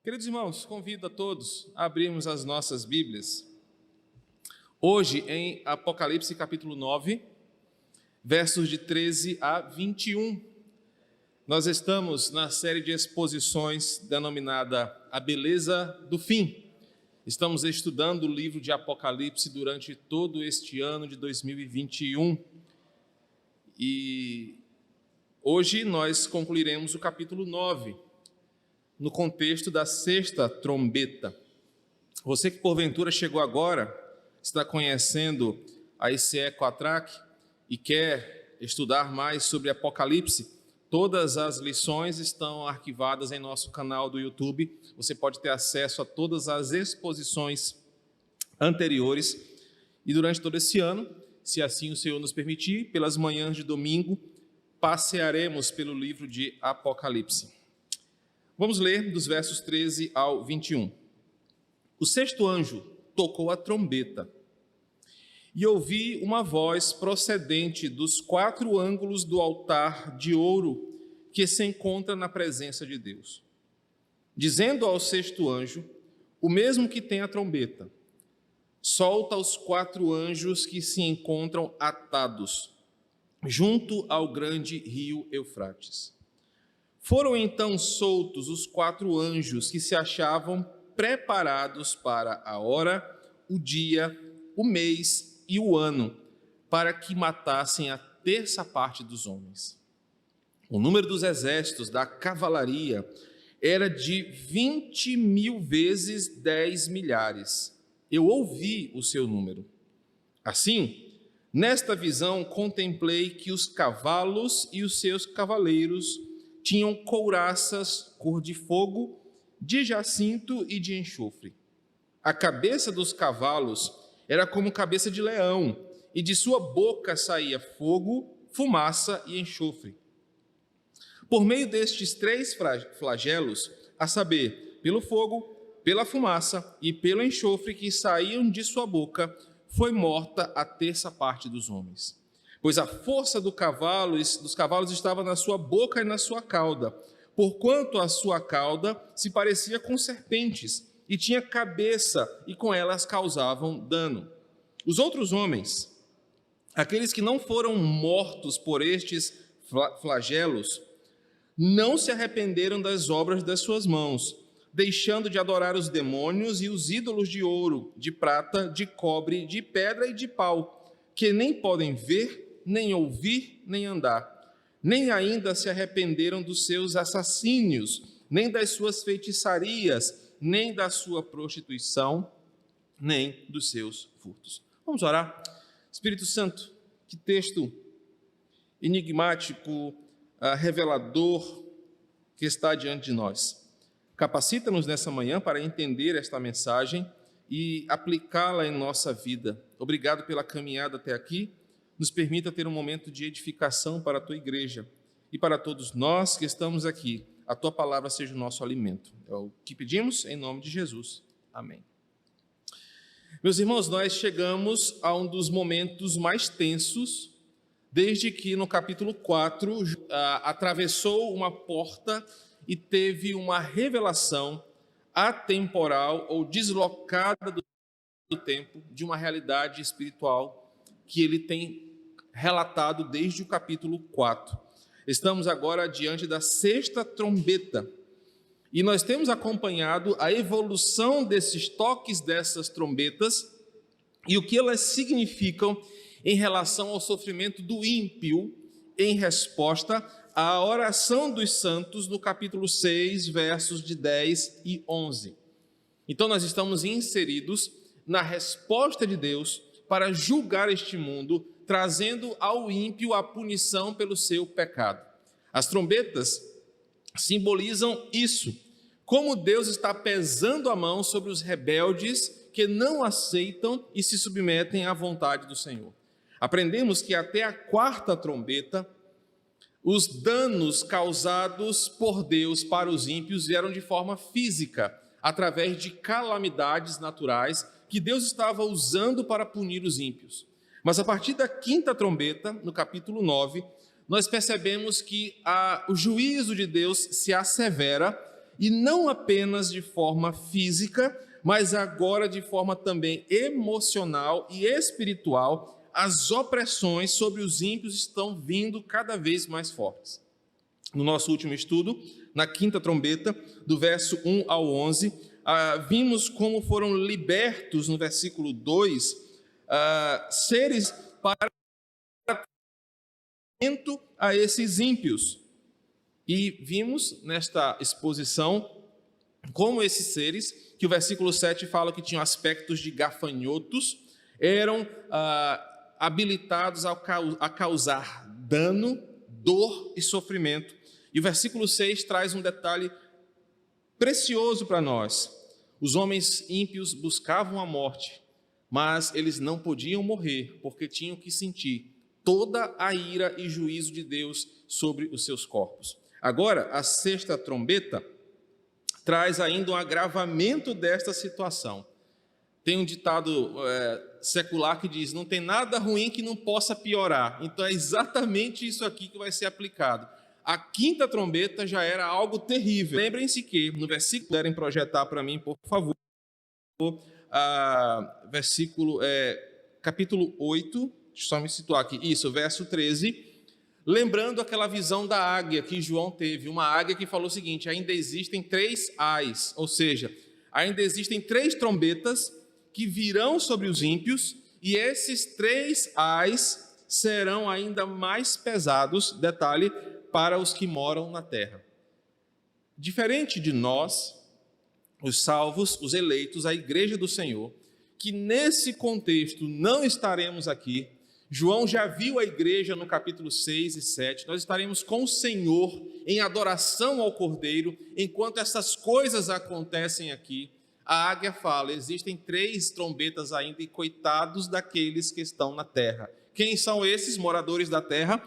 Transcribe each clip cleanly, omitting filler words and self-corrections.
Queridos irmãos, convido a todos a abrirmos as nossas Bíblias. Hoje, em Apocalipse capítulo 9, versos de 13 a 21. Nós estamos na série de exposições denominada A Beleza do Fim. Estamos estudando o livro de Apocalipse durante todo este ano de 2021. E hoje nós concluiremos o capítulo 9. No contexto da sexta trombeta. Você que porventura chegou agora, está conhecendo a ICE Quatrac e quer estudar mais sobre Apocalipse, todas as lições estão arquivadas em nosso canal do YouTube. Você pode ter acesso a todas as exposições anteriores e durante todo esse ano, se assim o Senhor nos permitir, pelas manhãs de domingo, passearemos pelo livro de Apocalipse. Vamos ler dos versos 13 ao 21. O sexto anjo tocou a trombeta e ouvi uma voz procedente dos quatro ângulos do altar de ouro que se encontra na presença de Deus, dizendo ao sexto anjo, o mesmo que tem a trombeta, solta os quatro anjos que se encontram atados junto ao grande rio Eufrates. Foram então soltos os quatro anjos que se achavam preparados para a hora, o dia, o mês e o ano, para que matassem a terça parte dos homens. O número dos exércitos da cavalaria era de 20.000 vezes 10 milhares. Eu ouvi o seu número. Assim, nesta visão contemplei que os cavalos e os seus cavaleiros tinham couraças cor de fogo, de jacinto e de enxofre. A cabeça dos cavalos era como cabeça de leão, e de sua boca saía fogo, fumaça e enxofre. Por meio destes três flagelos, a saber, pelo fogo, pela fumaça e pelo enxofre que saíam de sua boca, foi morta a terça parte dos homens. Pois a força dos cavalos estava na sua boca e na sua cauda, porquanto a sua cauda se parecia com serpentes, e tinha cabeça, e com elas causavam dano. Os outros homens, aqueles que não foram mortos por estes flagelos, não se arrependeram das obras das suas mãos, deixando de adorar os demônios e os ídolos de ouro, de prata, de cobre, de pedra e de pau, que nem podem ver, nem ouvir, nem andar. Nem ainda se arrependeram dos seus assassínios, nem das suas feitiçarias, nem da sua prostituição, nem dos seus furtos. Vamos orar. Espírito Santo, que texto enigmático, revelador que está diante de nós. Capacita-nos nessa manhã para entender esta mensagem e aplicá-la em nossa vida. Obrigado pela caminhada até aqui. Nos permita ter um momento de edificação para a Tua igreja e para todos nós que estamos aqui. A Tua palavra seja o nosso alimento. É o que pedimos em nome de Jesus. Amém. Meus irmãos, nós chegamos a um dos momentos mais tensos, desde que no capítulo 4 atravessou uma porta e teve uma revelação atemporal ou deslocada do tempo de uma realidade espiritual que ele tem relatado desde o capítulo 4. Estamos agora diante da sexta trombeta e nós temos acompanhado a evolução desses toques dessas trombetas e o que elas significam em relação ao sofrimento do ímpio em resposta à oração dos santos no capítulo 6, versos de 10 e 11. Então nós estamos inseridos na resposta de Deus para julgar este mundo, trazendo ao ímpio a punição pelo seu pecado. As trombetas simbolizam isso, como Deus está pesando a mão sobre os rebeldes que não aceitam e se submetem à vontade do Senhor. Aprendemos que até a quarta trombeta, os danos causados por Deus para os ímpios vieram de forma física, através de calamidades naturais que Deus estava usando para punir os ímpios. Mas a partir da quinta trombeta, no capítulo 9, nós percebemos que o juízo de Deus se assevera e não apenas de forma física, mas agora de forma também emocional e espiritual, as opressões sobre os ímpios estão vindo cada vez mais fortes. No nosso último estudo, na quinta trombeta, do verso 1 ao 11, vimos como foram libertos, no versículo 2, seres para a esses ímpios. E vimos nesta exposição como esses seres, que o versículo 7 fala que tinham aspectos de gafanhotos, eram habilitados a causar dano, dor e sofrimento. E o versículo 6 traz um detalhe precioso para nós. Os homens ímpios buscavam a morte, mas eles não podiam morrer, porque tinham que sentir toda a ira e juízo de Deus sobre os seus corpos. Agora, a sexta trombeta traz ainda um agravamento desta situação. Tem um ditado secular que diz: não tem nada ruim que não possa piorar. Então é exatamente isso aqui que vai ser aplicado. A quinta trombeta já era algo terrível. Lembrem-se que no versículo, puderem projetar para mim, por favor, capítulo 8, deixa eu só me situar aqui, isso, verso 13, lembrando aquela visão da águia que João teve, uma águia que falou o seguinte: ainda existem 3 ais, ou seja, ainda existem 3 trombetas que virão sobre os ímpios, e esses 3 ais serão ainda mais pesados, detalhe, para os que moram na terra. Diferente de nós, os salvos, os eleitos, a igreja do Senhor, que nesse contexto não estaremos aqui, João já viu a igreja no capítulo 6 e 7, nós estaremos com o Senhor em adoração ao Cordeiro, enquanto essas coisas acontecem aqui. A águia fala: existem 3 trombetas ainda, e coitados daqueles que estão na terra. Quem são esses moradores da terra?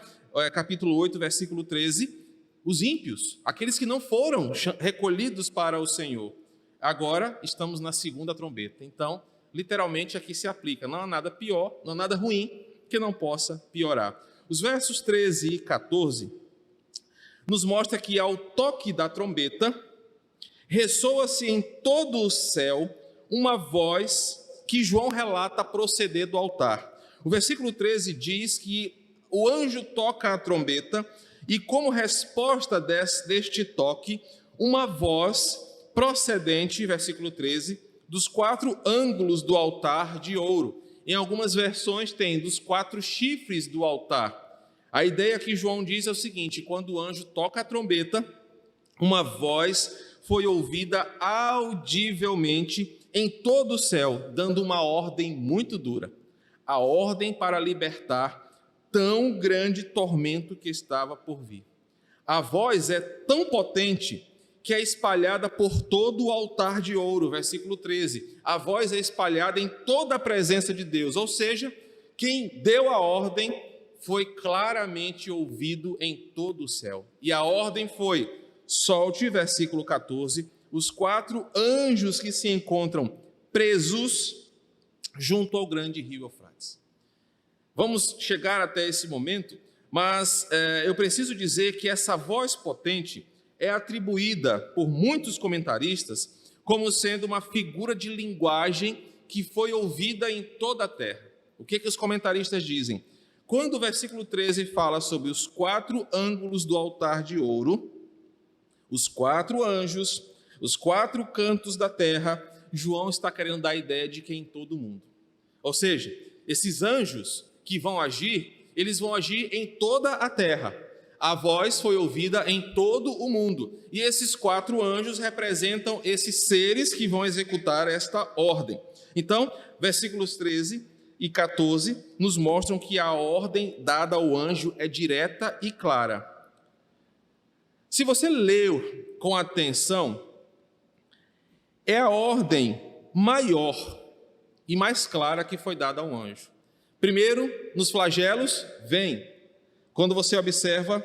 Capítulo 8, versículo 13, os ímpios, aqueles que não foram recolhidos para o Senhor. Agora estamos na segunda trombeta. Então, literalmente aqui se aplica: não há nada pior, não há nada ruim que não possa piorar. Os versos 13 e 14 nos mostra que ao toque da trombeta, ressoa-se em todo o céu uma voz que João relata proceder do altar. O versículo 13 diz que o anjo toca a trombeta e, como resposta deste toque, uma voz procedente, versículo 13, dos 4 ângulos do altar de ouro. Em algumas versões tem dos 4 chifres do altar. A ideia que João diz é o seguinte: quando o anjo toca a trombeta, uma voz foi ouvida audivelmente em todo o céu, dando uma ordem muito dura. A ordem para libertar tão grande tormento que estava por vir. A voz é tão potente que é espalhada por todo o altar de ouro, versículo 13. A voz é espalhada em toda a presença de Deus, ou seja, quem deu a ordem foi claramente ouvido em todo o céu. E a ordem foi: solte, versículo 14, os 4 anjos que se encontram presos junto ao grande rio Eufrates. Vamos chegar até esse momento, mas eu preciso dizer que essa voz potente é atribuída por muitos comentaristas como sendo uma figura de linguagem que foi ouvida em toda a terra. O que os comentaristas dizem? Quando o versículo 13 fala sobre os 4 ângulos do altar de ouro, os 4 anjos, os 4 cantos da terra, João está querendo dar a ideia de que é em todo o mundo. Ou seja, esses anjos que vão agir, eles vão agir em toda a terra. A voz foi ouvida em todo o mundo. E esses 4 anjos representam esses seres que vão executar esta ordem. Então, versículos 13 e 14 nos mostram que a ordem dada ao anjo é direta e clara. Se você leu com atenção, é a ordem maior e mais clara que foi dada ao anjo. Primeiro, nos flagelos, vem. Quando você observa,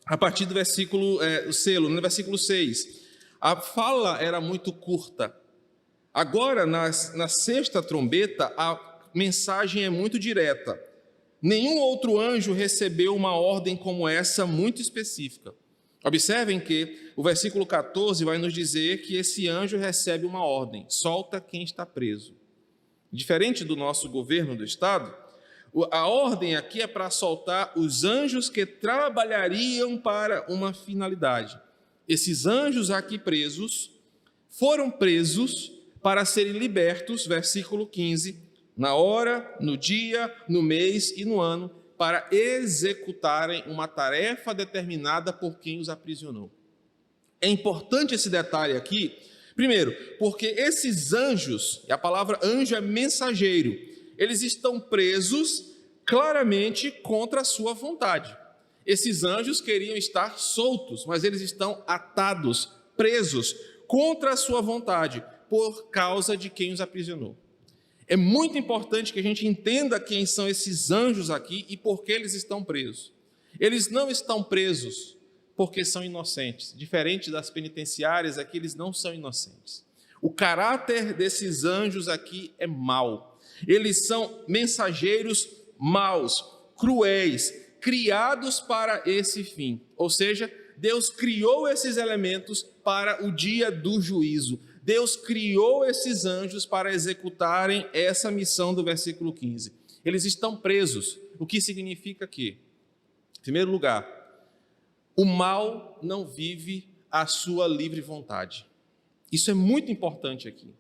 a partir do versículo, o selo, no versículo 6, a fala era muito curta. Agora, na sexta trombeta, a mensagem é muito direta. Nenhum outro anjo recebeu uma ordem como essa, muito específica. Observem que o versículo 14 vai nos dizer que esse anjo recebe uma ordem: solta quem está preso. Diferente do nosso governo do Estado, a ordem aqui é para soltar os anjos que trabalhariam para uma finalidade. Esses anjos aqui presos foram presos para serem libertos, versículo 15, na hora, no dia, no mês e no ano, para executarem uma tarefa determinada por quem os aprisionou. É importante esse detalhe aqui, primeiro, porque esses anjos, e a palavra anjo é mensageiro, eles estão presos claramente contra a sua vontade. Esses anjos queriam estar soltos, mas eles estão atados, presos, contra a sua vontade, por causa de quem os aprisionou. É muito importante que a gente entenda quem são esses anjos aqui e por que eles estão presos. Eles não estão presos porque são inocentes. Diferente das penitenciárias, aqui eles não são inocentes. O caráter desses anjos aqui é mau. Eles são mensageiros maus, cruéis, criados para esse fim. Ou seja, Deus criou esses elementos para o dia do juízo. Deus criou esses anjos para executarem essa missão do versículo 15. Eles estão presos, o que significa que, em primeiro lugar, o mal não vive à sua livre vontade. Isso é muito importante aqui,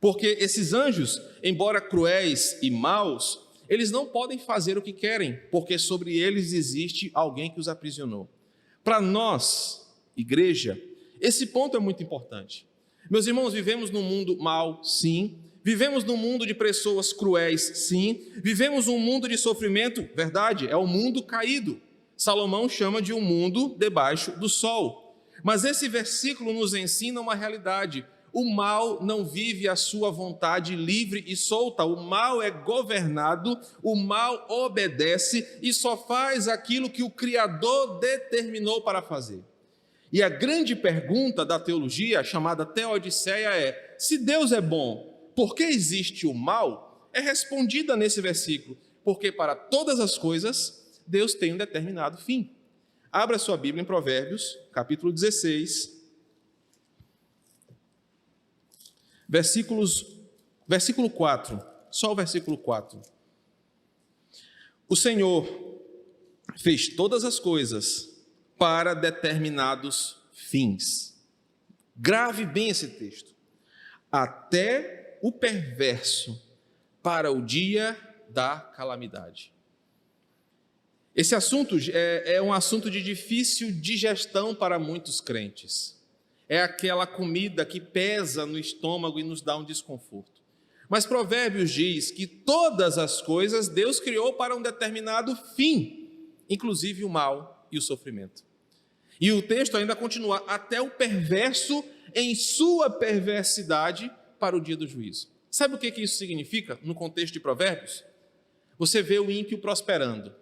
porque esses anjos, embora cruéis e maus, eles não podem fazer o que querem, porque sobre eles existe alguém que os aprisionou. Para nós, igreja, esse ponto é muito importante. Meus irmãos, vivemos num mundo mau, sim. Vivemos num mundo de pessoas cruéis, sim. Vivemos um mundo de sofrimento, verdade, é o mundo caído. Salomão chama de um mundo debaixo do sol. Mas esse versículo nos ensina uma realidade. O mal não vive a sua vontade livre e solta. O mal é governado, o mal obedece e só faz aquilo que o Criador determinou para fazer. E a grande pergunta da teologia, chamada teodiceia, é: se Deus é bom, por que existe o mal? É respondida nesse versículo, porque para todas as coisas, Deus tem um determinado fim. Abra sua Bíblia em Provérbios, capítulo 16, versículo 4, só o versículo 4. O Senhor fez todas as coisas para determinados fins. Grave bem esse texto. Até o perverso para o dia da calamidade. Esse assunto é um assunto de difícil digestão para muitos crentes. É aquela comida que pesa no estômago e nos dá um desconforto. Mas Provérbios diz que todas as coisas Deus criou para um determinado fim, inclusive o mal e o sofrimento. E o texto ainda continua: até o perverso em sua perversidade para o dia do juízo. Sabe o que isso significa no contexto de Provérbios? Você vê o ímpio prosperando,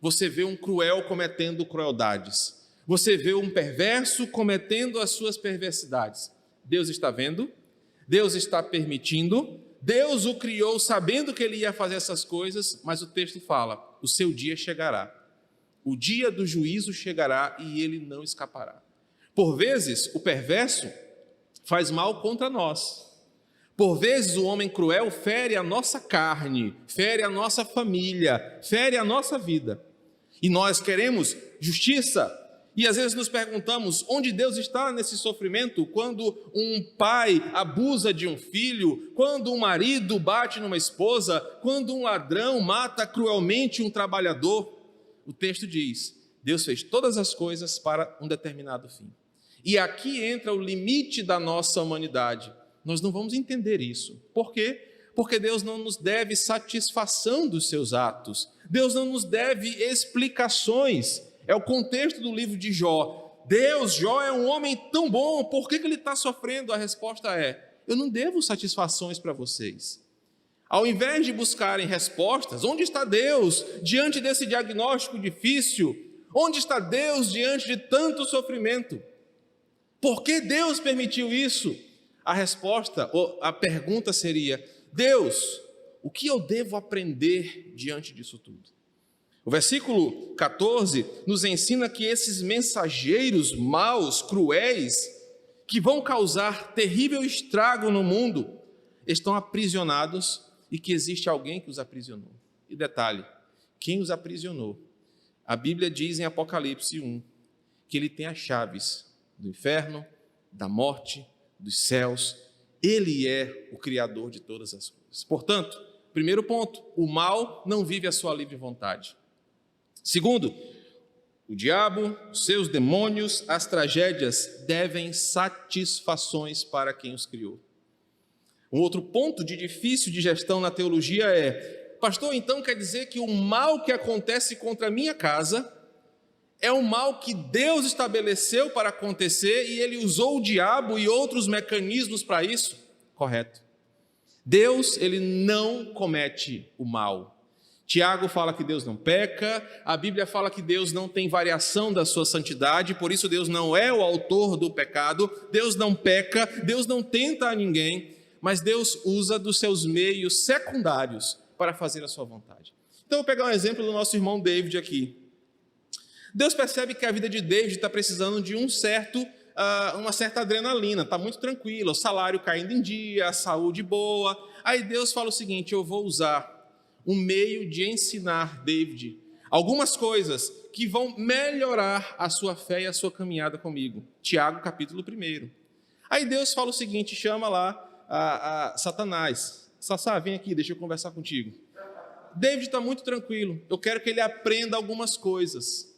você vê um cruel cometendo crueldades, você vê um perverso cometendo as suas perversidades. Deus está vendo, Deus está permitindo, Deus o criou sabendo que ele ia fazer essas coisas, mas o texto fala: o seu dia chegará. O dia do juízo chegará e ele não escapará. Por vezes, o perverso faz mal contra nós. Por vezes, o homem cruel fere a nossa carne, fere a nossa família, fere a nossa vida. E nós queremos justiça. E às vezes nos perguntamos: onde Deus está nesse sofrimento? Quando um pai abusa de um filho, quando um marido bate numa esposa, quando um ladrão mata cruelmente um trabalhador. O texto diz: Deus fez todas as coisas para um determinado fim. E aqui entra o limite da nossa humanidade. Nós não vamos entender isso. Por quê? Porque Deus não nos deve satisfação dos seus atos. Deus não nos deve explicações. É o contexto do livro de Jó. Jó é um homem tão bom, por que ele está sofrendo? A resposta é: eu não devo satisfações para vocês. Ao invés de buscarem respostas, onde está Deus diante desse diagnóstico difícil? Onde está Deus diante de tanto sofrimento? Por que Deus permitiu isso? A resposta, ou a pergunta seria: Deus, o que eu devo aprender diante disso tudo? O versículo 14 nos ensina que esses mensageiros maus, cruéis, que vão causar terrível estrago no mundo, estão aprisionados e que existe alguém que os aprisionou. E detalhe, quem os aprisionou? A Bíblia diz em Apocalipse 1 que ele tem as chaves do inferno, da morte, dos céus. Ele é o Criador de todas as coisas. Portanto, primeiro ponto, o mal não vive a sua livre vontade. Segundo, o diabo, os seus demônios, as tragédias devem satisfações para quem os criou. Um outro ponto de difícil de gestão na teologia é: pastor, então quer dizer que o mal que acontece contra a minha casa é um mal que Deus estabeleceu para acontecer e ele usou o diabo e outros mecanismos para isso? Correto. Deus, ele não comete o mal. Tiago fala que Deus não peca, a Bíblia fala que Deus não tem variação da sua santidade, por isso Deus não é o autor do pecado, Deus não peca, Deus não tenta a ninguém, mas Deus usa dos seus meios secundários para fazer a sua vontade. Então, eu vou pegar um exemplo do nosso irmão David aqui. Deus percebe que a vida de David está precisando de uma certa adrenalina, está muito tranquila, o salário caindo em dia, a saúde boa. Aí Deus fala o seguinte: eu vou usar um meio de ensinar David algumas coisas que vão melhorar a sua fé e a sua caminhada comigo. Tiago, capítulo 1. Aí Deus fala o seguinte, chama lá a Satanás. Sassá, vem aqui, deixa eu conversar contigo. David está muito tranquilo, eu quero que ele aprenda algumas coisas.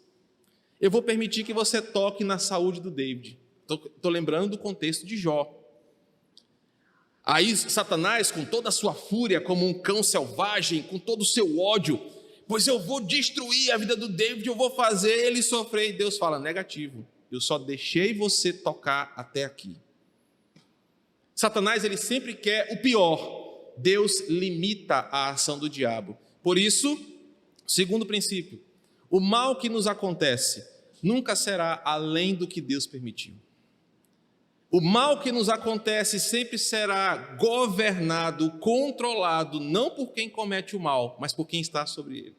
Eu vou permitir que você toque na saúde do David. Estou lembrando do contexto de Jó. Aí Satanás, com toda a sua fúria, como um cão selvagem, com todo o seu ódio, pois eu vou destruir a vida do David, eu vou fazer ele sofrer. E Deus fala: negativo, eu só deixei você tocar até aqui. Satanás, ele sempre quer o pior. Deus limita a ação do diabo. Por isso, segundo princípio, o mal que nos acontece nunca será além do que Deus permitiu. O mal que nos acontece sempre será governado, controlado, não por quem comete o mal, mas por quem está sobre ele.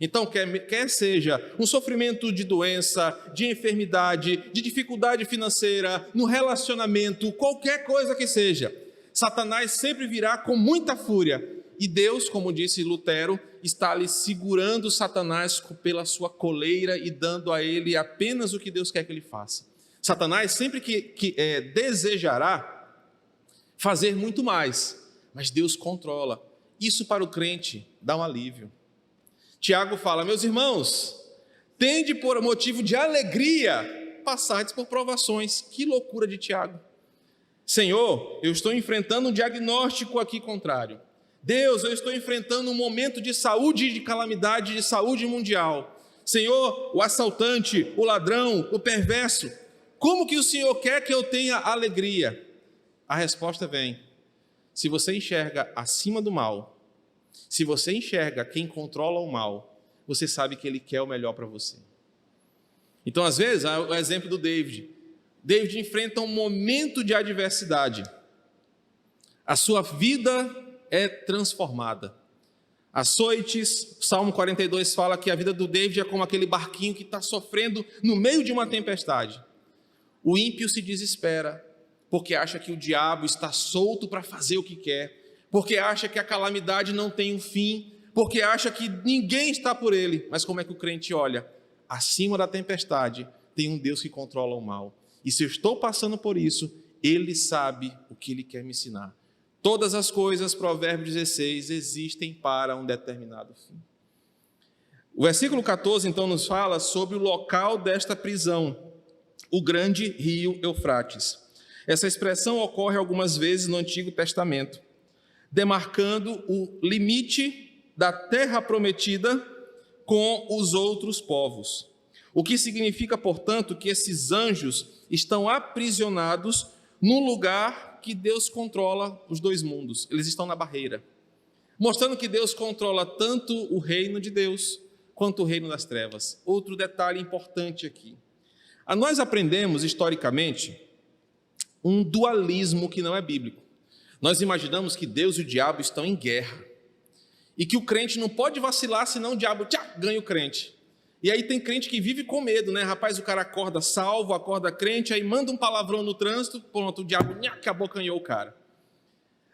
Então, quer seja um sofrimento de doença, de enfermidade, de dificuldade financeira, no relacionamento, qualquer coisa que seja, Satanás sempre virá com muita fúria. E Deus, como disse Lutero, está ali segurando Satanás pela sua coleira e dando a ele apenas o que Deus quer que ele faça. Satanás sempre que desejará fazer muito mais, mas Deus controla. Isso para o crente dá um alívio. Tiago fala: meus irmãos, tende por motivo de alegria passardes por provações. Que loucura de Tiago. Senhor, eu estou enfrentando um diagnóstico aqui contrário. Deus, eu estou enfrentando um momento de saúde, de calamidade, de saúde mundial. Senhor, o assaltante, o ladrão, o perverso, como que o Senhor quer que eu tenha alegria? A resposta vem: se você enxerga acima do mal, se você enxerga quem controla o mal, você sabe que Ele quer o melhor para você. Então, às vezes, o exemplo do David. David enfrenta um momento de adversidade. A sua vida é transformada. Açoites, Salmo 42 fala que a vida do David é como aquele barquinho que está sofrendo no meio de uma tempestade. O ímpio se desespera, porque acha que o diabo está solto para fazer o que quer, porque acha que a calamidade não tem um fim, porque acha que ninguém está por ele. Mas como é que o crente olha? Acima da tempestade tem um Deus que controla o mal. E se eu estou passando por isso, Ele sabe o que Ele quer me ensinar. Todas as coisas, Provérbios 16, existem para um determinado fim. O versículo 14, então, nos fala sobre o local desta prisão, o grande rio Eufrates. Essa expressão ocorre algumas vezes no Antigo Testamento, demarcando o limite da terra prometida com os outros povos. O que significa, portanto, que esses anjos estão aprisionados no lugar que Deus controla os dois mundos. Eles estão na barreira, mostrando que Deus controla tanto o reino de Deus quanto o reino das trevas. Outro detalhe importante aqui. Nós aprendemos, historicamente, um dualismo que não é bíblico. Nós imaginamos que Deus e o diabo estão em guerra. e que o crente não pode vacilar, senão o diabo ganha o crente. E aí tem crente que vive com medo, né? Rapaz, o cara acorda salvo, acorda crente, aí manda um palavrão no trânsito, pronto, o diabo abocanhou o cara.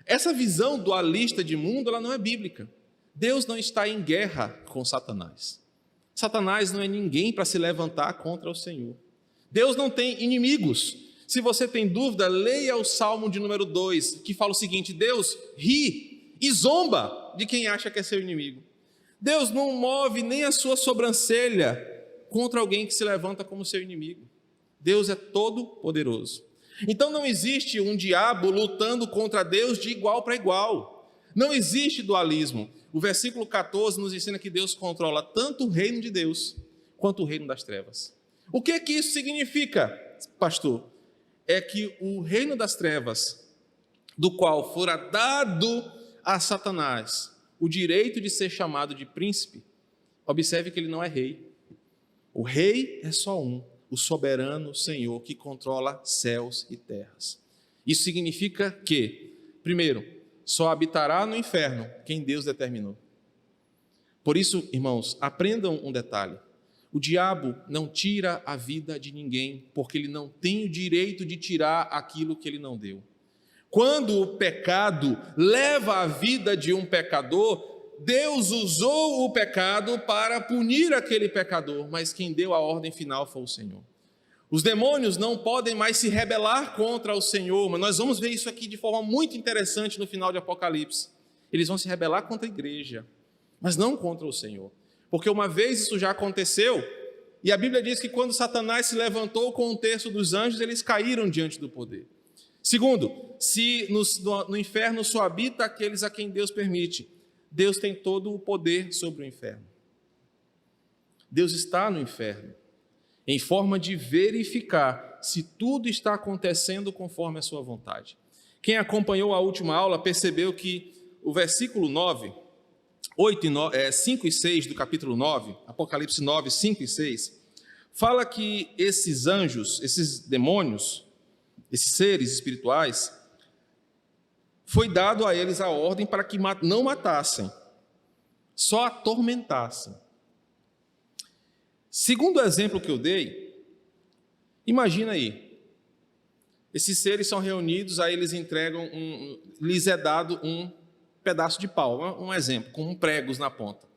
Essa visão dualista de mundo, ela não é bíblica. Deus não está em guerra com Satanás. Satanás não é ninguém para se levantar contra o Senhor. Deus não tem inimigos. Se você tem dúvida, leia o Salmo de número 2, que fala o seguinte: Deus ri e zomba de quem acha que é seu inimigo. Deus não move nem a sua sobrancelha contra alguém que se levanta como seu inimigo. Deus é todo poderoso. Então não existe um diabo lutando contra Deus de igual para igual. Não existe dualismo. O versículo 14 nos ensina que Deus controla tanto o reino de Deus quanto o reino das trevas. O que isso significa, pastor? É que o reino das trevas, do qual fora dado a Satanás o direito de ser chamado de príncipe, observe que ele não é rei. O rei é só um, o soberano Senhor que controla céus e terras. Isso significa que, primeiro, só habitará no inferno quem Deus determinou. Por isso, irmãos, aprendam um detalhe: o diabo não tira a vida de ninguém, porque ele não tem o direito de tirar aquilo que ele não deu. Quando o pecado leva a vida de um pecador, Deus usou o pecado para punir aquele pecador, mas quem deu a ordem final foi o Senhor. Os demônios não podem mais se rebelar contra o Senhor, mas nós vamos ver isso aqui de forma muito interessante no final de Apocalipse. Eles vão se rebelar contra a igreja, mas não contra o Senhor. Porque uma vez isso já aconteceu, e a Bíblia diz que quando Satanás se levantou com um terço dos anjos, eles caíram diante do poder. Segundo, se no inferno só habita aqueles a quem Deus permite, Deus tem todo o poder sobre o inferno. Deus está no inferno, em forma de verificar se tudo está acontecendo conforme a sua vontade. Quem acompanhou a última aula percebeu que o versículo 9, 5 e 6 do capítulo 9, Apocalipse 9, 5 e 6, fala que esses anjos, esses demônios, esses seres espirituais, foi dado a eles a ordem para que não matassem, só atormentassem. Segundo o exemplo que eu dei, imagina aí, esses seres são reunidos, aí eles entregam, lhes é dado um pedaço de pau, um exemplo, com pregos na ponta.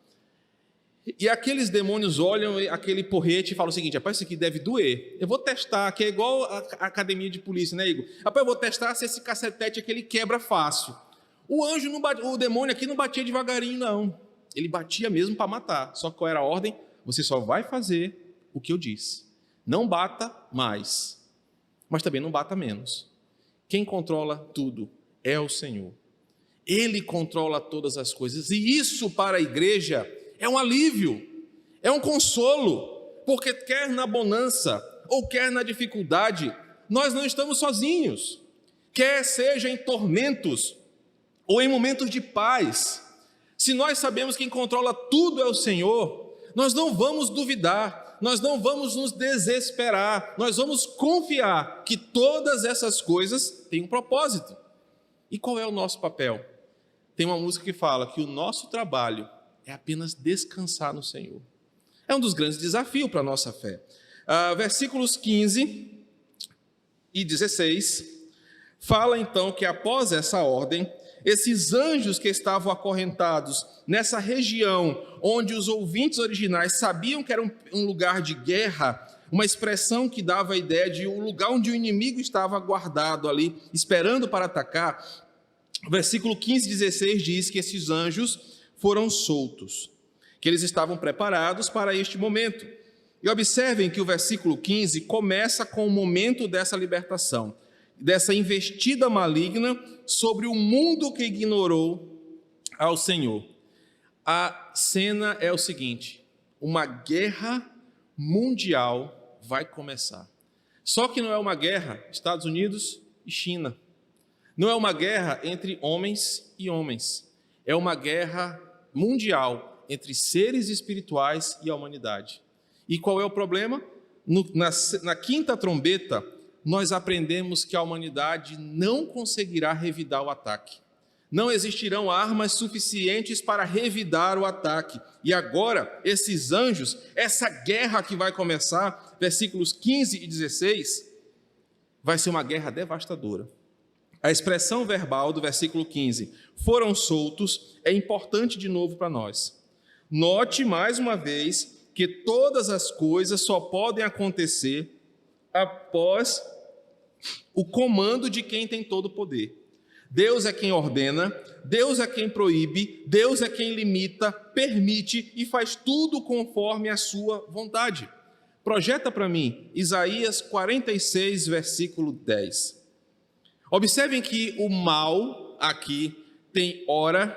E aqueles demônios olham aquele porrete e falam o seguinte: rapaz, isso aqui deve doer. Eu vou testar, que é igual a academia de polícia, né, Igor? Rapaz, eu vou testar se esse cacetete aqui ele quebra fácil. O demônio aqui não batia devagarinho, não. Ele batia mesmo para matar. Só que qual era a ordem? Você só vai fazer o que eu disse. Não bata mais, mas também não bata menos. Quem controla tudo é o Senhor. Ele controla todas as coisas. E isso para a igreja é um alívio, é um consolo, porque quer na bonança ou quer na dificuldade, nós não estamos sozinhos. Quer seja em tormentos ou em momentos de paz, se nós sabemos que quem controla tudo é o Senhor, nós não vamos duvidar, nós não vamos nos desesperar, nós vamos confiar que todas essas coisas têm um propósito. E qual é o nosso papel? Tem uma música que fala que o nosso trabalho é apenas descansar no Senhor. É um dos grandes desafios para a nossa fé. Versículos 15 e 16 fala então que após essa ordem, esses anjos que estavam acorrentados nessa região onde os ouvintes originais sabiam que era um lugar de guerra, uma expressão que dava a ideia de um lugar onde o inimigo estava guardado ali, esperando para atacar. O versículo 15 e 16 diz que esses anjos foram soltos, que eles estavam preparados para este momento. E observem que o versículo 15 começa com o momento dessa libertação, dessa investida maligna sobre o mundo que ignorou ao Senhor. A cena é o seguinte: uma guerra mundial vai começar. Só que não é uma guerra Estados Unidos e China. Não é uma guerra entre homens e homens. É uma guerra mundial entre seres espirituais e a humanidade. E qual é o problema? Na quinta trombeta, nós aprendemos que a humanidade não conseguirá revidar o ataque. Não existirão armas suficientes para revidar o ataque. E agora, esses anjos, essa guerra que vai começar, versículos 15 e 16, vai ser uma guerra devastadora. A expressão verbal do versículo 15, foram soltos, é importante de novo para nós. Note mais uma vez que todas as coisas só podem acontecer após o comando de quem tem todo o poder. Deus é quem ordena, Deus é quem proíbe, Deus é quem limita, permite e faz tudo conforme a sua vontade. Projeta para mim Isaías 46, versículo 10. Observem que o mal aqui tem hora,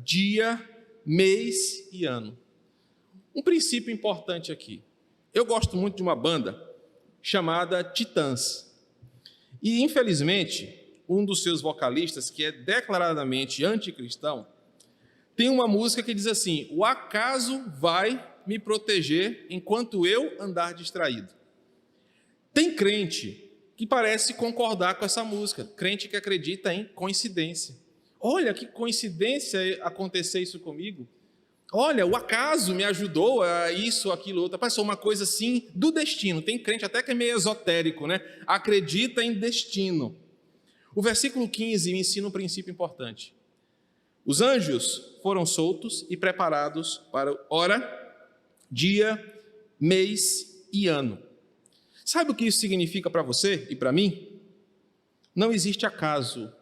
dia, mês e ano. Um princípio importante aqui. Eu gosto muito de uma banda chamada Titãs. E, infelizmente, um dos seus vocalistas, que é declaradamente anticristão, tem uma música que diz assim: o acaso vai me proteger enquanto eu andar distraído. Tem crente que parece concordar com essa música, crente que acredita em coincidência. Olha que coincidência acontecer isso comigo. Olha, o acaso me ajudou a isso, aquilo, outra. Parece uma coisa assim do destino. Tem crente até que é meio esotérico, né? Acredita em destino. O versículo 15 me ensina um princípio importante. Os anjos foram soltos e preparados para hora, dia, mês e ano. Sabe o que isso significa para você e para mim? Não existe acaso,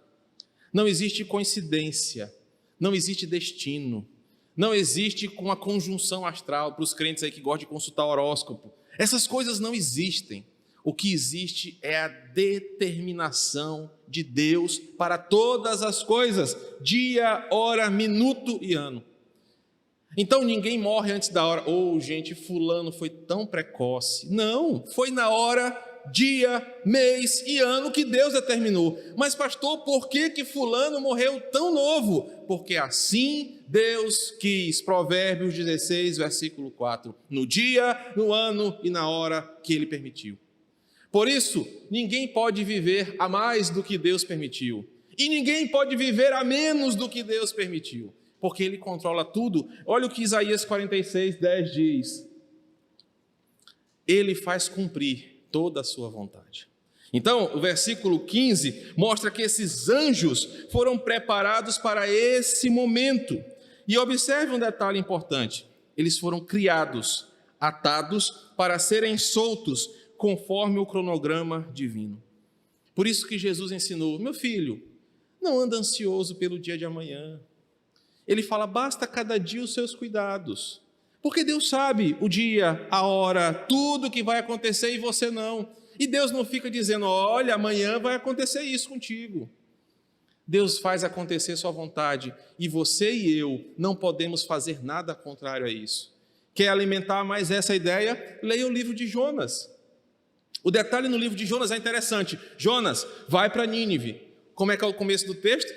não existe coincidência, não existe destino, não existe com a conjunção astral, para os crentes aí que gostam de consultar horóscopo. Essas coisas não existem. O que existe é a determinação de Deus para todas as coisas, dia, hora, minuto e ano. Então ninguém morre antes da hora. Gente, fulano foi tão precoce. Não, foi na hora, dia, mês e ano que Deus determinou. Mas pastor, por que fulano morreu tão novo? Porque assim Deus quis. Provérbios 16, versículo 4. No dia, no ano e na hora que Ele permitiu. Por isso, ninguém pode viver a mais do que Deus permitiu. E ninguém pode viver a menos do que Deus permitiu. Porque Ele controla tudo. Olha o que Isaías 46, 10 diz. Ele faz cumprir toda a sua vontade. Então, o versículo 15 mostra que esses anjos foram preparados para esse momento. E observe um detalhe importante. Eles foram criados, atados para serem soltos conforme o cronograma divino. Por isso que Jesus ensinou: meu filho, não anda ansioso pelo dia de amanhã. Ele fala: basta cada dia os seus cuidados. Porque Deus sabe o dia, a hora, tudo que vai acontecer e você não. E Deus não fica dizendo: olha, amanhã vai acontecer isso contigo. Deus faz acontecer sua vontade e você e eu não podemos fazer nada contrário a isso. Quer alimentar mais essa ideia? Leia o livro de Jonas. O detalhe no livro de Jonas é interessante. Jonas vai para Nínive. Como é que é o começo do texto?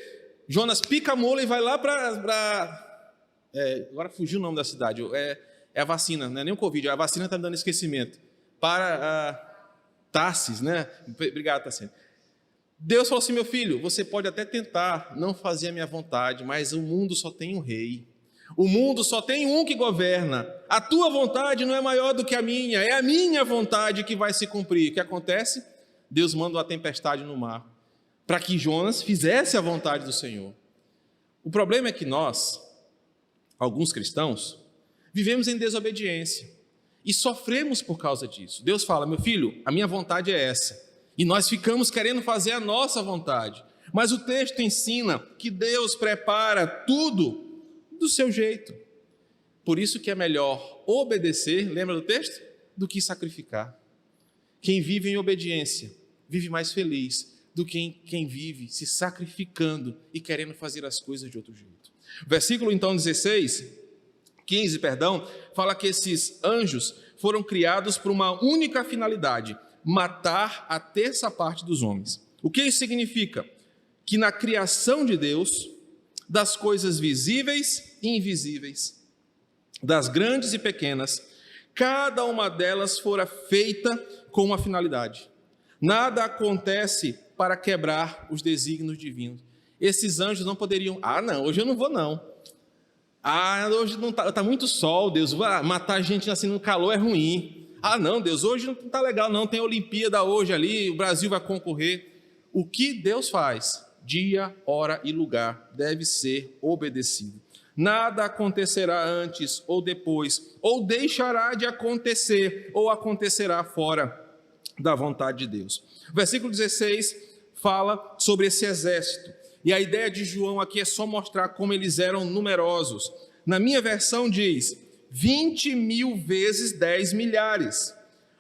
Jonas pica a mula e vai lá para... agora fugiu o nome da cidade. É a vacina, não é nem o Covid. A vacina está me dando esquecimento. Para Tarsis, né? Obrigado, Tarsis. Deus falou assim: meu filho, você pode até tentar não fazer a minha vontade, mas o mundo só tem um rei. O mundo só tem um que governa. A tua vontade não é maior do que a minha, é a minha vontade que vai se cumprir. O que acontece? Deus manda uma tempestade no mar, para que Jonas fizesse a vontade do Senhor. O problema é que nós, alguns cristãos, vivemos em desobediência e sofremos por causa disso. Deus fala: meu filho, a minha vontade é essa. E nós ficamos querendo fazer a nossa vontade. Mas o texto ensina que Deus prepara tudo do seu jeito. Por isso que é melhor obedecer, lembra do texto? Do que sacrificar. Quem vive em obediência vive mais feliz do que quem vive se sacrificando e querendo fazer as coisas de outro jeito. Versículo então 15, fala que esses anjos foram criados por uma única finalidade: matar a terça parte dos homens. O que isso significa? Que na criação de Deus, das coisas visíveis e invisíveis, das grandes e pequenas, cada uma delas fora feita com uma finalidade. Nada acontece para quebrar os desígnios divinos. Esses anjos não poderiam, não, hoje eu não vou não. Hoje não tá muito sol, Deus, matar gente assim no calor é ruim. Não, Deus, hoje não tá legal não, tem Olimpíada hoje ali, o Brasil vai concorrer. O que Deus faz, dia, hora e lugar, deve ser obedecido. Nada acontecerá antes ou depois, ou deixará de acontecer, ou acontecerá fora da vontade de Deus. O versículo 16 fala sobre esse exército. E a ideia de João aqui é só mostrar como eles eram numerosos. Na minha versão diz 20.000 vezes 10 milhares.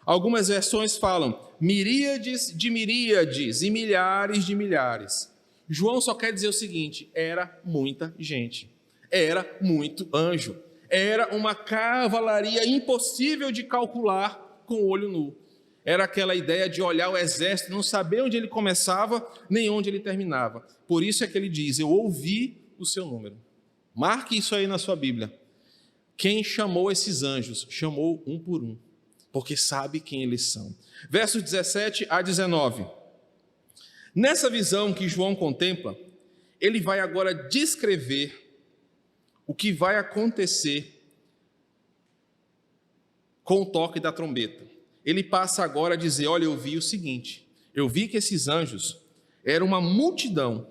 Algumas versões falam miríades de miríades e milhares de milhares. João só quer dizer o seguinte: era muita gente, era muito anjo, era uma cavalaria impossível de calcular com o olho nu. Era aquela ideia de olhar o exército, não saber onde ele começava, nem onde ele terminava. Por isso é que ele diz, eu ouvi o seu número. Marque isso aí na sua Bíblia. Quem chamou esses anjos? Chamou um por um, porque sabe quem eles são. Versos 17 a 19. Nessa visão que João contempla, ele vai agora descrever o que vai acontecer com o toque da trombeta. Ele passa agora a dizer, olha, eu vi o seguinte, eu vi que esses anjos eram uma multidão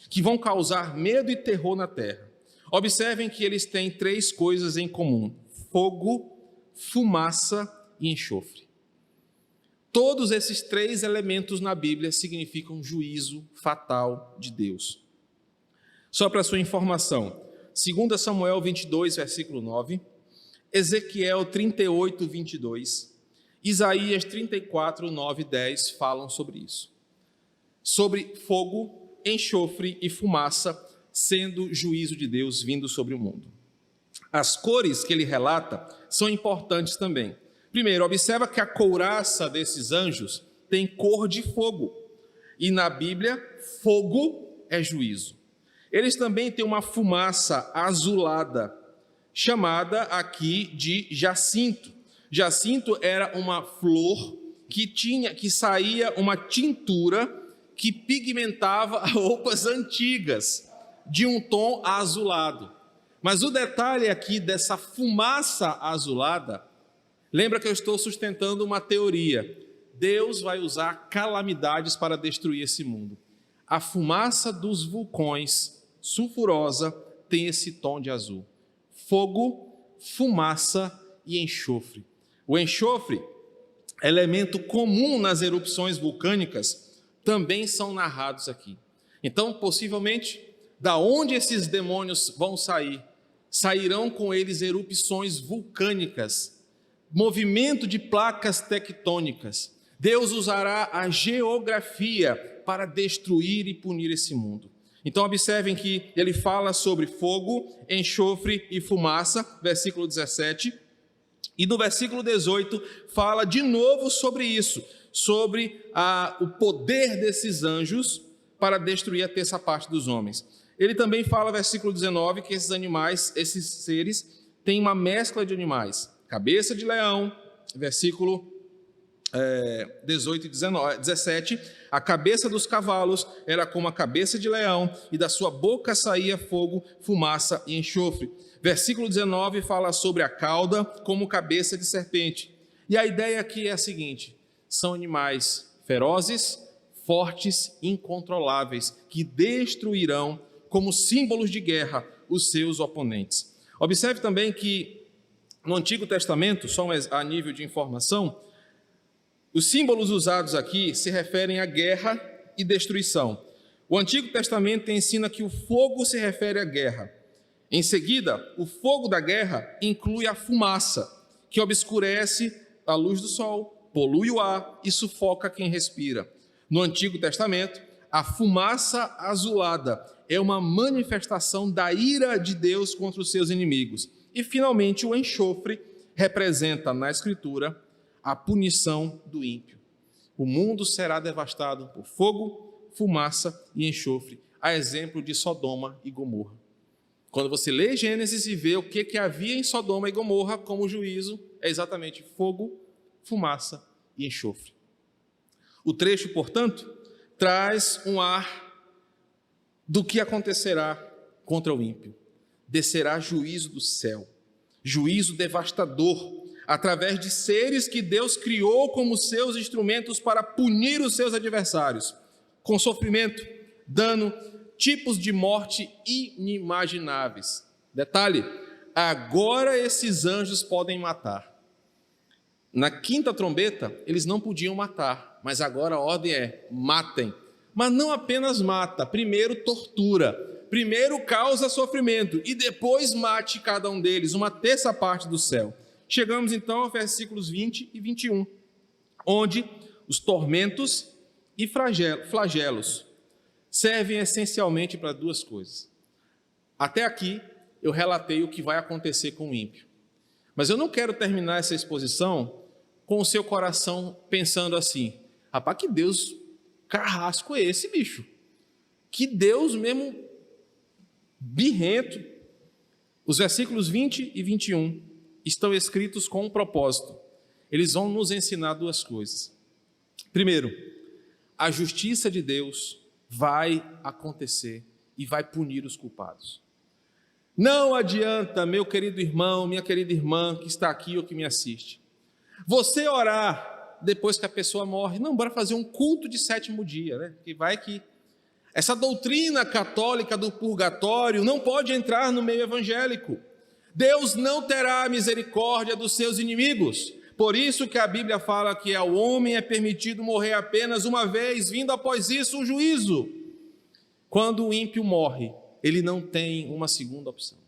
que vão causar medo e terror na terra. Observem que eles têm 3 coisas em comum: fogo, fumaça e enxofre. Todos esses 3 elementos na Bíblia significam juízo fatal de Deus. Só para sua informação, 2 Samuel 22, versículo 9, Ezequiel 38, 22, Isaías 34, 9 e 10 falam sobre isso. Sobre fogo, enxofre e fumaça, sendo juízo de Deus vindo sobre o mundo. As cores que ele relata são importantes também. Primeiro, observa que a couraça desses anjos tem cor de fogo. E na Bíblia, fogo é juízo. Eles também têm uma fumaça azulada, chamada aqui de jacinto. Jacinto era uma flor que saía uma tintura que pigmentava roupas antigas, de um tom azulado. Mas o detalhe aqui dessa fumaça azulada, lembra que eu estou sustentando uma teoria. Deus vai usar calamidades para destruir esse mundo. A fumaça dos vulcões sulfurosa tem esse tom de azul. Fogo, fumaça e enxofre. O enxofre, elemento comum nas erupções vulcânicas, também são narrados aqui. Então, possivelmente, da onde esses demônios vão sair? Sairão com eles erupções vulcânicas, movimento de placas tectônicas. Deus usará a geografia para destruir e punir esse mundo. Então, observem que ele fala sobre fogo, enxofre e fumaça, versículo 17. E no versículo 18 fala de novo sobre isso, sobre o poder desses anjos para destruir a terça parte dos homens. Ele também fala, versículo 19, que esses animais, esses seres, têm uma mescla de animais. Cabeça de leão, versículo 18 e 17, a cabeça dos cavalos era como a cabeça de leão, e da sua boca saía fogo, fumaça e enxofre. Versículo 19 fala sobre a cauda como cabeça de serpente. E a ideia aqui é a seguinte: são animais ferozes, fortes, incontroláveis, que destruirão como símbolos de guerra os seus oponentes. Observe também que no Antigo Testamento, só a nível de informação, os símbolos usados aqui se referem à guerra e destruição. O Antigo Testamento ensina que o fogo se refere à guerra. Em seguida, o fogo da guerra inclui a fumaça, que obscurece a luz do sol, polui o ar e sufoca quem respira. No Antigo Testamento, a fumaça azulada é uma manifestação da ira de Deus contra os seus inimigos. E, finalmente, o enxofre representa, na Escritura, a punição do ímpio. O mundo será devastado por fogo, fumaça e enxofre, a exemplo de Sodoma e Gomorra. Quando você lê Gênesis e vê o que havia em Sodoma e Gomorra como juízo, é exatamente fogo, fumaça e enxofre. O trecho, portanto, traz um ar do que acontecerá contra o ímpio. Descerá juízo do céu, juízo devastador, através de seres que Deus criou como seus instrumentos para punir os seus adversários, com sofrimento, dano, tipos de morte inimagináveis. Detalhe, agora esses anjos podem matar. Na quinta trombeta, eles não podiam matar, mas agora a ordem é: matem. Mas não apenas mata, primeiro tortura, primeiro causa sofrimento e depois mate cada um deles, uma terça parte do céu. Chegamos então aos versículos 20 e 21, onde os tormentos e flagelos servem essencialmente para duas coisas. Até aqui eu relatei o que vai acontecer com o ímpio, mas eu não quero terminar essa exposição com o seu coração pensando assim: rapaz, que Deus carrasco é esse, bicho? Que Deus mesmo birrento. Os versículos 20 e 21 estão escritos com um propósito. Eles vão nos ensinar duas coisas. Primeiro, a justiça de Deus vai acontecer e vai punir os culpados. Não adianta, meu querido irmão, minha querida irmã que está aqui ou que me assiste, você orar depois que a pessoa morre. Não, bora fazer um culto de sétimo dia, né? Que vai que essa doutrina católica do purgatório não pode entrar no meio evangélico. Deus não terá misericórdia dos seus inimigos. Por isso que a Bíblia fala que ao homem é permitido morrer apenas uma vez, vindo após isso o juízo. Quando o ímpio morre, ele não tem uma segunda opção,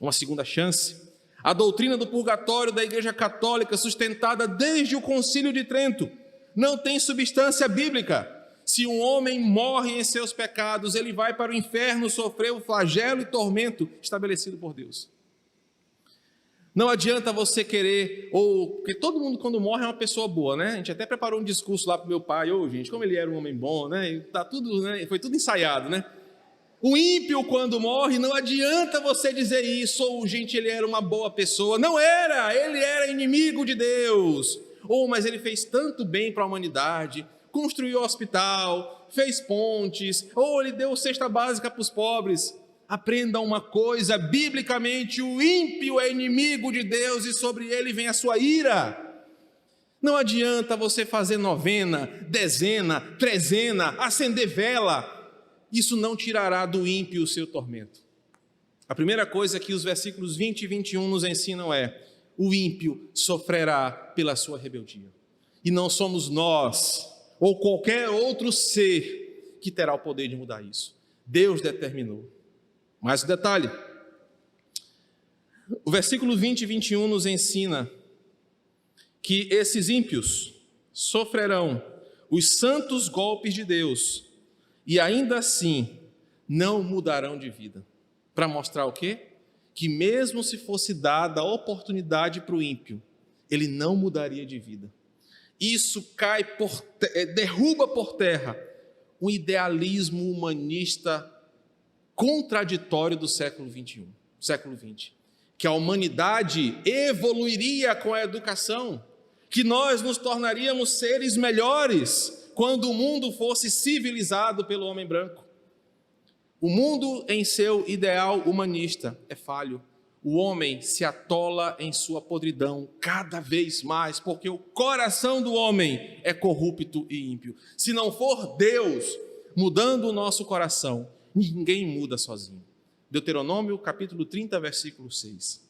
uma segunda chance. A doutrina do purgatório da Igreja Católica, sustentada desde o Concílio de Trento, não tem substância bíblica. Se um homem morre em seus pecados, ele vai para o inferno sofrer o flagelo e tormento estabelecido por Deus. Não adianta você querer, porque todo mundo quando morre é uma pessoa boa, né? A gente até preparou um discurso lá para o meu pai: gente, como ele era um homem bom, né? E tá tudo, né? Foi tudo ensaiado, né? O ímpio, quando morre, não adianta você dizer isso: gente, ele era uma boa pessoa. Não era, ele era inimigo de Deus. Mas ele fez tanto bem para a humanidade, construiu hospital, fez pontes, ele deu cesta básica para os pobres. Aprenda uma coisa, biblicamente o ímpio é inimigo de Deus e sobre ele vem a sua ira. Não adianta você fazer novena, dezena, trezena, acender vela. Isso não tirará do ímpio o seu tormento. A primeira coisa que os versículos 20 e 21 nos ensinam é: o ímpio sofrerá pela sua rebeldia. E não somos nós ou qualquer outro ser que terá o poder de mudar isso. Deus determinou. Mais um detalhe. O versículo 20 e 21 nos ensina que esses ímpios sofrerão os santos golpes de Deus e ainda assim não mudarão de vida. Para mostrar o quê? Que mesmo se fosse dada a oportunidade para o ímpio, ele não mudaria de vida. Isso derruba por terra um idealismo humanista contraditório do século XX, que a humanidade evoluiria com a educação, que nós nos tornaríamos seres melhores quando o mundo fosse civilizado pelo homem branco. O mundo, em seu ideal humanista, é falho. O homem se atola em sua podridão cada vez mais, porque o coração do homem é corrupto e ímpio. Se não for Deus mudando o nosso coração, ninguém muda sozinho. Deuteronômio, capítulo 30, versículo 6.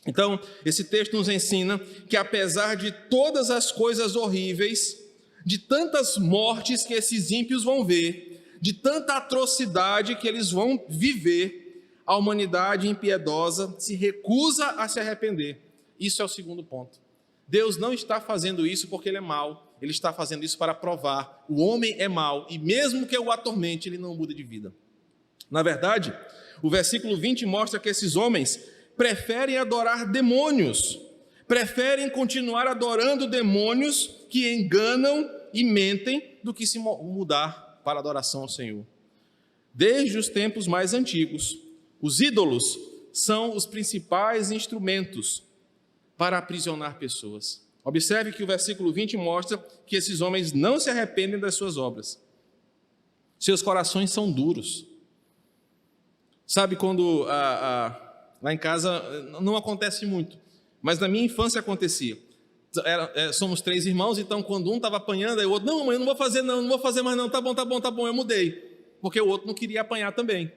Então, esse texto nos ensina que apesar de todas as coisas horríveis, de tantas mortes que esses ímpios vão ver, de tanta atrocidade que eles vão viver, a humanidade impiedosa se recusa a se arrepender. Isso é o segundo ponto. Deus não está fazendo isso porque ele é mau, ele está fazendo isso para provar: o homem é mau e mesmo que o atormente, ele não muda de vida. Na verdade, o versículo 20 mostra que esses homens preferem adorar demônios, preferem continuar adorando demônios que enganam e mentem do que se mudar para a adoração ao Senhor. Desde os tempos mais antigos, os ídolos são os principais instrumentos para aprisionar pessoas. Observe que o versículo 20 mostra que esses homens não se arrependem das suas obras. Seus corações são duros. Sabe quando lá em casa não acontece muito, mas na minha infância acontecia. Somos 3 irmãos, então quando um estava apanhando, aí o outro, não, mãe, eu não vou fazer não, não vou fazer mais não, tá bom, eu mudei, porque o outro não queria apanhar também.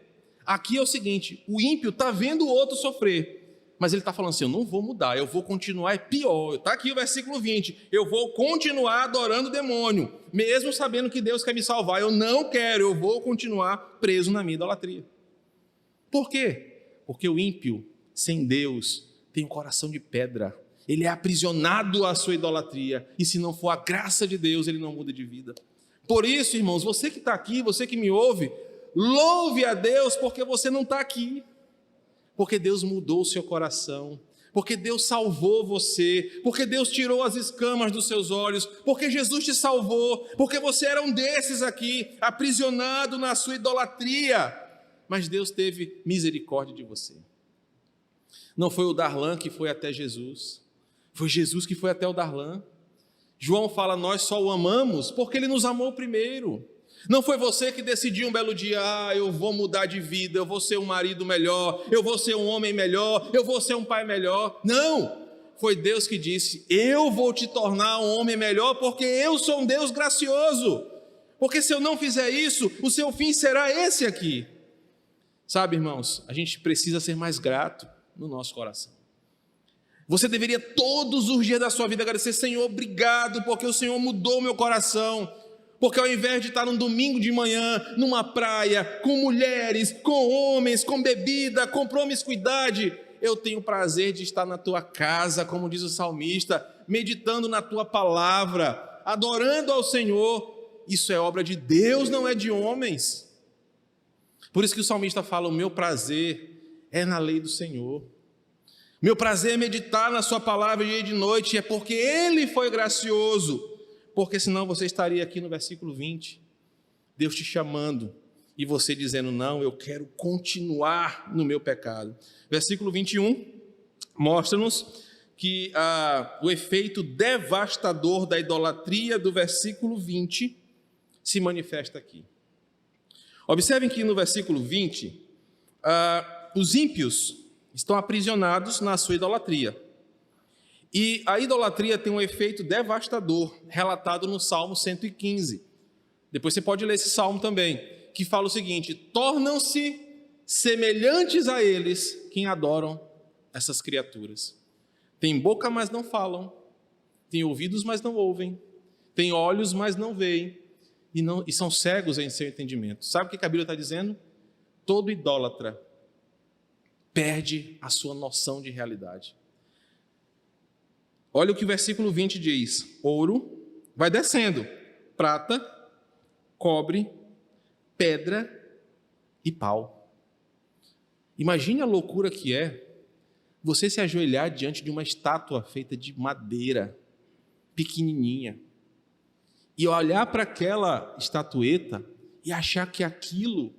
Aqui é o seguinte, o ímpio está vendo o outro sofrer, mas ele está falando assim, eu não vou mudar, eu vou continuar, é pior, está aqui o versículo 20, eu vou continuar adorando o demônio, mesmo sabendo que Deus quer me salvar, eu não quero, eu vou continuar preso na minha idolatria. Por quê? Porque o ímpio, sem Deus, tem um coração de pedra. Ele é aprisionado à sua idolatria. E se não for a graça de Deus, ele não muda de vida. Por isso, irmãos, você que está aqui, você que me ouve, louve a Deus porque você não está aqui. Porque Deus mudou o seu coração. Porque Deus salvou você. Porque Deus tirou as escamas dos seus olhos. Porque Jesus te salvou. Porque você era um desses aqui, aprisionado na sua idolatria. Mas Deus teve misericórdia de você. Não foi o Darlan que foi até Jesus, foi Jesus que foi até o Darlan. João fala, nós só o amamos porque ele nos amou primeiro. Não foi você que decidiu um belo dia, eu vou mudar de vida, eu vou ser um marido melhor, eu vou ser um homem melhor, eu vou ser um pai melhor. Não, foi Deus que disse, eu vou te tornar um homem melhor porque eu sou um Deus gracioso. Porque se eu não fizer isso, o seu fim será esse aqui. Sabe, irmãos, a gente precisa ser mais grato no nosso coração. Você deveria todos os dias da sua vida agradecer, Senhor, obrigado, porque o Senhor mudou meu coração. Porque ao invés de estar num domingo de manhã, numa praia, com mulheres, com homens, com bebida, com promiscuidade, eu tenho prazer de estar na tua casa, como diz o salmista, meditando na tua palavra, adorando ao Senhor. Isso é obra de Deus, não é de homens. Por isso que o salmista fala, o meu prazer é na lei do Senhor. Meu prazer é meditar na sua palavra dia e de noite, é porque Ele foi gracioso. Porque senão você estaria aqui no versículo 20, Deus te chamando, e você dizendo, não, eu quero continuar no meu pecado. Versículo 21 mostra-nos que o efeito devastador da idolatria do versículo 20 se manifesta aqui. Observem que no versículo 20, os ímpios estão aprisionados na sua idolatria. E a idolatria tem um efeito devastador, relatado no Salmo 115. Depois você pode ler esse salmo também, que fala o seguinte, tornam-se semelhantes a eles quem adoram essas criaturas. Tem boca, mas não falam, tem ouvidos, mas não ouvem, tem olhos, mas não veem, e são cegos em seu entendimento. Sabe o que a Bíblia está dizendo? Todo idólatra perde a sua noção de realidade. Olha o que o versículo 20 diz. Ouro, vai descendo, prata, cobre, pedra e pau. Imagine a loucura que é você se ajoelhar diante de uma estátua feita de madeira, pequenininha, e olhar para aquela estatueta e achar que aquilo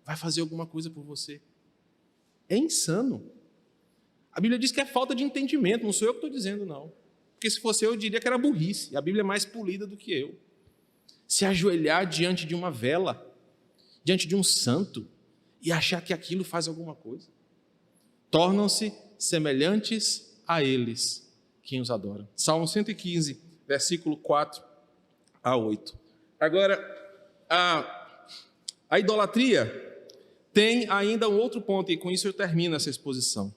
vai fazer alguma coisa por você. É insano. A Bíblia diz que é falta de entendimento, não sou eu que estou dizendo, não. Porque se fosse eu diria que era burrice. A Bíblia é mais polida do que eu. Se ajoelhar diante de uma vela, diante de um santo, e achar que aquilo faz alguma coisa. Tornam-se semelhantes a eles, quem os adoram. Salmo 115, versículo 4 a 8. Agora, a idolatria tem ainda um outro ponto, e com isso eu termino essa exposição.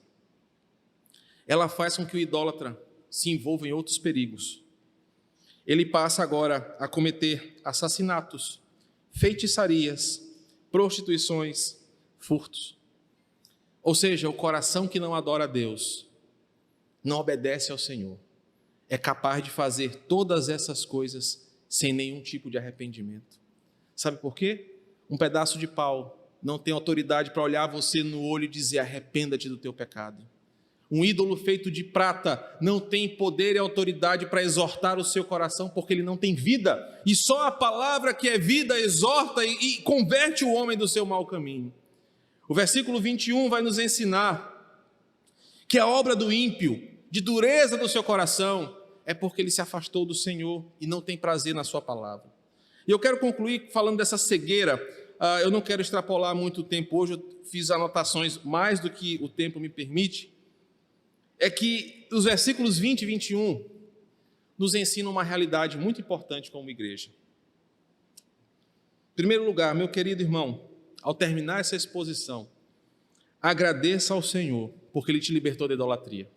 Ela faz com que o idólatra se envolva em outros perigos. Ele passa agora a cometer assassinatos, feitiçarias, prostituições, furtos. Ou seja, o coração que não adora a Deus, não obedece ao Senhor, é capaz de fazer todas essas coisas sem nenhum tipo de arrependimento. Sabe por quê? Um pedaço de pau não tem autoridade para olhar você no olho e dizer arrependa-te do teu pecado. Um ídolo feito de prata não tem poder e autoridade para exortar o seu coração, porque ele não tem vida. E só a palavra que é vida exorta e converte o homem do seu mau caminho. O versículo 21 vai nos ensinar que a obra do ímpio, de dureza do seu coração, é porque ele se afastou do Senhor e não tem prazer na sua palavra. E eu quero concluir falando dessa cegueira eu não quero extrapolar muito o tempo hoje, eu fiz anotações mais do que o tempo me permite, é que os versículos 20 e 21 nos ensinam uma realidade muito importante como igreja. Em primeiro lugar, meu querido irmão, ao terminar essa exposição, agradeça ao Senhor, porque Ele te libertou da idolatria.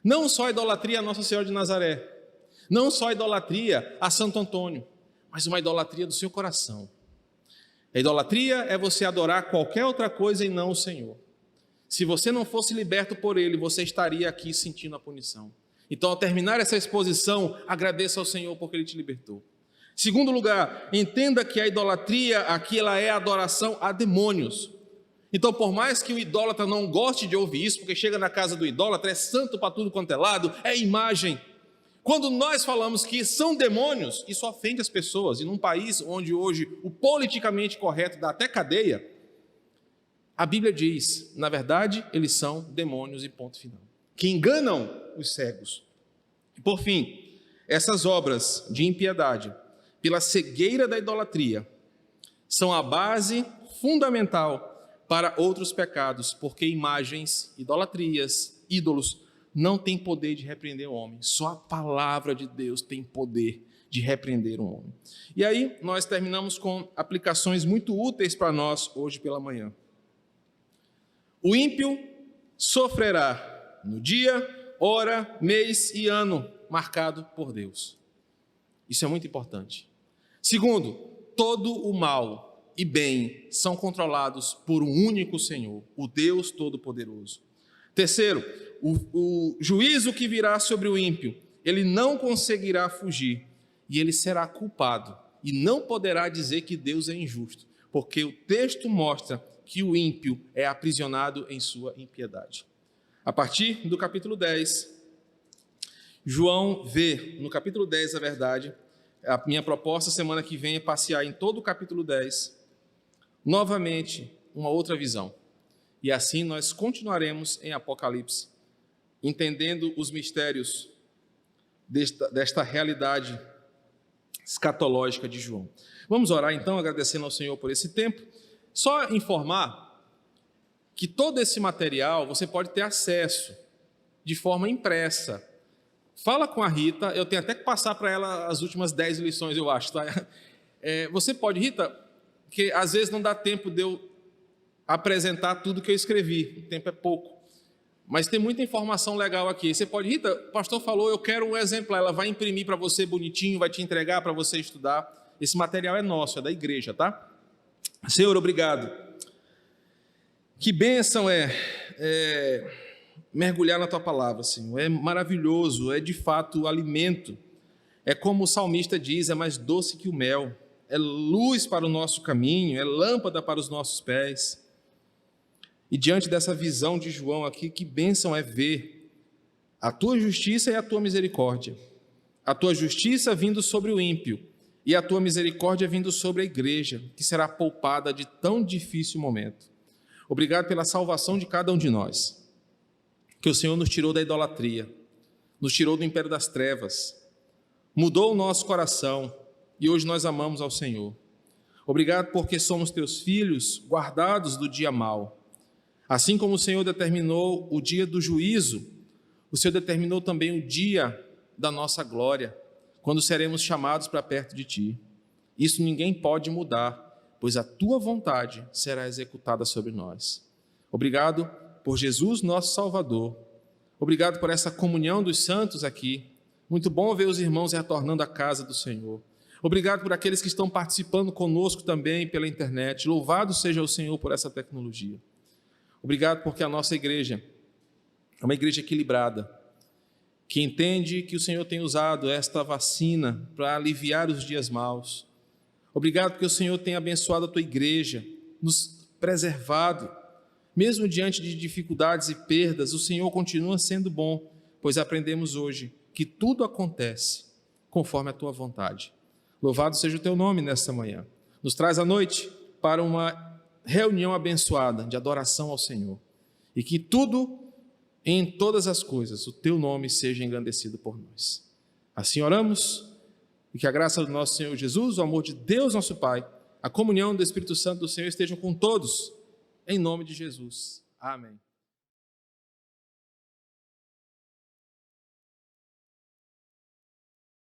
Não só a idolatria a Nossa Senhora de Nazaré, não só a idolatria a Santo Antônio, mas uma idolatria do seu coração. A idolatria é você adorar qualquer outra coisa e não o Senhor. Se você não fosse liberto por Ele, você estaria aqui sentindo a punição. Então, ao terminar essa exposição, agradeça ao Senhor porque Ele te libertou. Segundo lugar, entenda que a idolatria aqui ela é adoração a demônios. Então, por mais que o idólatra não goste de ouvir isso, porque chega na casa do idólatra, é santo para tudo quanto é lado, é imagem. Quando nós falamos que são demônios, isso ofende as pessoas. E num país onde hoje o politicamente correto dá até cadeia, a Bíblia diz, na verdade, eles são demônios e ponto final, que enganam os cegos. Por fim, essas obras de impiedade, pela cegueira da idolatria, são a base fundamental para outros pecados, porque imagens, idolatrias, ídolos, não têm poder de repreender o homem. Só a palavra de Deus tem poder de repreender o homem. E aí, nós terminamos com aplicações muito úteis para nós hoje pela manhã. O ímpio sofrerá no dia, hora, mês e ano marcado por Deus. Isso é muito importante. Segundo, todo o mal e bem são controlados por um único Senhor, o Deus Todo-Poderoso. Terceiro, o juízo que virá sobre o ímpio, ele não conseguirá fugir e ele será culpado e não poderá dizer que Deus é injusto, porque o texto mostra que o ímpio é aprisionado em sua impiedade. A partir do capítulo 10, João vê, no capítulo 10, a verdade, a minha proposta semana que vem é passear em todo o capítulo 10, novamente, uma outra visão. E assim nós continuaremos em Apocalipse, entendendo os mistérios desta realidade escatológica de João. Vamos orar então, agradecendo ao Senhor por esse tempo. Só informar que todo esse material você pode ter acesso de forma impressa. Fala com a Rita, eu tenho até que passar para ela as últimas 10 lições, eu acho. Tá? Você pode, Rita, porque às vezes não dá tempo de eu apresentar tudo que eu escrevi, o tempo é pouco. Mas tem muita informação legal aqui. Você pode, Rita, o pastor falou, eu quero um exemplar, ela vai imprimir para você bonitinho, vai te entregar para você estudar. Esse material é nosso, é da igreja, tá? Senhor, obrigado. Que bênção mergulhar na Tua palavra, Senhor. É maravilhoso, é de fato alimento. É como o salmista diz, é mais doce que o mel. É luz para o nosso caminho, é lâmpada para os nossos pés. E diante dessa visão de João aqui, que bênção é ver a Tua justiça e a Tua misericórdia. A Tua justiça vindo sobre o ímpio e a Tua misericórdia vindo sobre a igreja, que será poupada de tão difícil momento. Obrigado pela salvação de cada um de nós, que o Senhor nos tirou da idolatria, nos tirou do império das trevas, mudou o nosso coração e hoje nós amamos ao Senhor. Obrigado porque somos Teus filhos, guardados do dia mau. Assim como o Senhor determinou o dia do juízo, o Senhor determinou também o dia da nossa glória, quando seremos chamados para perto de Ti. Isso ninguém pode mudar, pois a Tua vontade será executada sobre nós. Obrigado por Jesus, nosso Salvador. Obrigado por essa comunhão dos santos aqui. Muito bom ver os irmãos retornando à casa do Senhor. Obrigado por aqueles que estão participando conosco também pela internet. Louvado seja o Senhor por essa tecnologia. Obrigado porque a nossa igreja é uma igreja equilibrada, que entende que o Senhor tem usado esta vacina para aliviar os dias maus. Obrigado porque o Senhor tem abençoado a Tua igreja, nos preservado. Mesmo diante de dificuldades e perdas, o Senhor continua sendo bom, pois aprendemos hoje que tudo acontece conforme a Tua vontade. Louvado seja o Teu nome nesta manhã. Nos traz à noite para uma reunião abençoada de adoração ao Senhor. E que tudo, em todas as coisas, o Teu nome seja engrandecido por nós. Assim oramos, e que a graça do nosso Senhor Jesus, o amor de Deus nosso Pai, a comunhão do Espírito Santo do Senhor estejam com todos, em nome de Jesus. Amém.